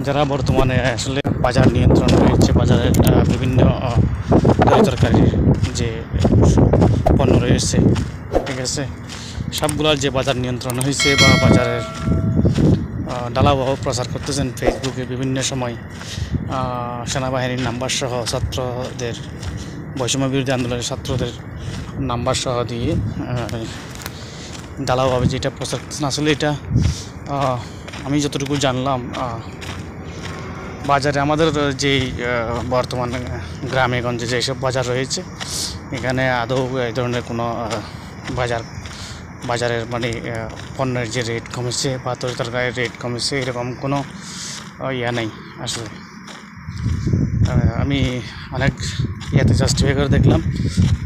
যারা বর্তমানে আসলে বাজার নিয়ন্ত্রণ রয়েছে, বাজারের বিভিন্ন তরকারির যে পণ্য রয়েছে, ঠিক আছে, সবগুলোর যে বাজার নিয়ন্ত্রণ হয়েছে বা বাজারের ডালাবাহ প্রচার করতেছেন ফেসবুকে বিভিন্ন সময় সেনাবাহিনীর নাম্বার সহ ছাত্রদের বৈষম্য বিরোধী আন্দোলনের ছাত্রদের নাম্বার সহ দিয়ে ডালাভাবে যেটা প্রচার করতেছেন, আসলে এটা আমি যতটুকু জানলাম বাজারে আমাদের যেই বর্তমানে গ্রামে গঞ্জে যেসব বাজার রয়েছে এখানে আদৌ এই ধরনের কোনো বাজারের মানে পণ্যের যে রেট কমেছে বা তরকারির রেট কমেছে এরকম কোনো ইয়া নেই আসলে। আমি অনেক ইয়াতে জাস্টিফাই করে দেখলাম,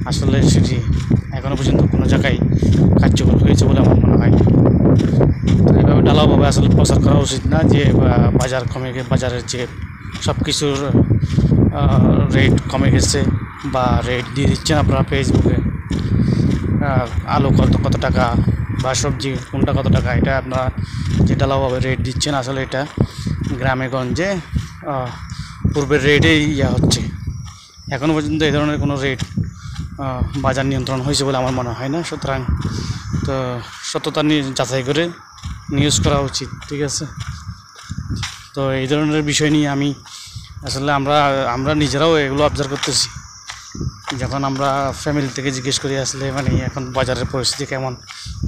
আসলে সেটি এখনও পর্যন্ত কোনো জায়গায় কার্যকর হয়েছে বলে আমার মনে হয়। তো এইভাবে ঢালাওভাবে আসলে প্রচার করা উচিত না যে বাজার কমে বাজারের যে সব কিছুর রেট কমে গেছে বা রেট দিয়ে দিচ্ছেন আপনারা ফেসবুকে, আলু কত টাকা বা সবজি কোনটা কত টাকা, এটা আপনারা যে ঢালাওভাবে রেট দিচ্ছেন আসলে এটা গ্রামে গঞ্জে পূর্বের রেটেই ইয়া হচ্ছে। এখনও পর্যন্ত এই ধরনের কোনো রেট বাজার নিয়ন্ত্রণ হয়েছে বলে আমার মনে হয় না। সুতরাং তো সত্যতা নিয়ে যাচাই করে নিউজ করা উচিত, ঠিক আছে। তো এই ধরনের বিষয় নিয়ে আমি আসলে আমরা নিজেরাও এগুলো অবজার্ভ করতেছি। যখন আমরা ফ্যামিলি থেকে জিজ্ঞেস করি আসলে মানে এখন বাজারের পরিস্থিতি কেমন,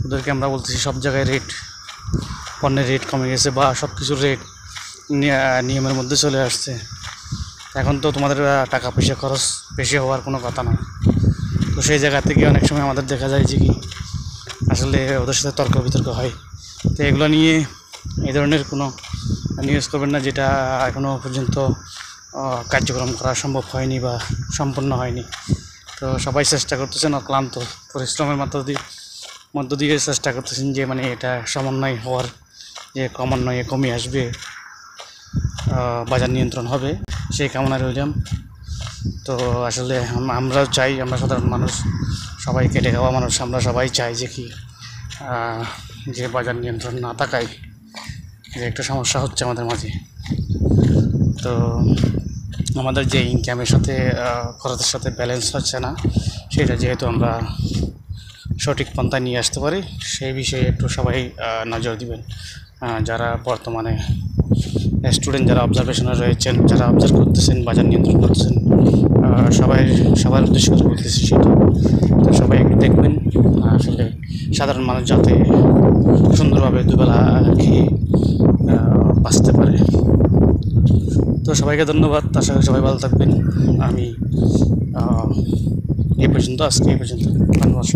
ওদেরকে আমরা বলতেছি সব জায়গায় পণ্যের রেট কমে গেছে বা সব কিছুর রেট নিয়মের মধ্যে চলে আসছে। এখন তো তোমাদের টাকা পয়সা খরচ বেশি হওয়ার কোনো কথা না। তো সেই জায়গা থেকে অনেক সময় আমাদের দেখা যায় যে কি আসলে ওদের সাথে তর্ক বিতর্ক হয়। তো এগুলো নিয়ে এই ধরনের কোনো নিউজ করবেন না যেটা এখনও পর্যন্ত কার্যক্রম করা সম্ভব হয়নি বা সম্পন্ন হয়নি। তো সবাই চেষ্টা করতেছেন, অক্লান্ত পরিশ্রমের মধ্য দিয়ে চেষ্টা করতেছেন যে মানে এটা সমন্বয় হওয়ার, যে ক্রমান্বয়ে কমে আসবে, বাজার নিয়ন্ত্রণ হবে, সেই কামনা রইলাম। তো আসলে আমরাও চাই, আমরা সাধারণ মানুষ, সবাই কেটে খাওয়া মানুষ, আমরা সবাই চাই যে কি যে বাজার নিয়ন্ত্রণ না থাকায় যে একটা সমস্যা হচ্ছে আমাদের মাঝে। তো আমাদের যে ইনকামের সাথে খরচের সাথে ব্যালেন্স হচ্ছে না, সেটা যেহেতু আমরা সঠিক পন্থায় নিয়ে আসতে পারি সেই বিষয়ে একটু সবাই নজর দিবেন। যারা বর্তমানে স্টুডেন্ট, যারা অবজারভেশনে রয়েছেন, যারা অবজার্ভ করতেছেন, বাজার নিয়ন্ত্রণ করতেছেন, সবার উদ্দেশ্য করে বলতেছি সেটা। তো সবাই একটু দেখবেন আসলে সাধারণ মানুষ যাতে সুন্দরভাবে দুবেলা খেয়ে বাঁচতে পারে। তো সবাইকে ধন্যবাদ, আশা করি সবাই ভালো থাকবেন। আমি আজকে এই পর্যন্ত ধন্যবাদ।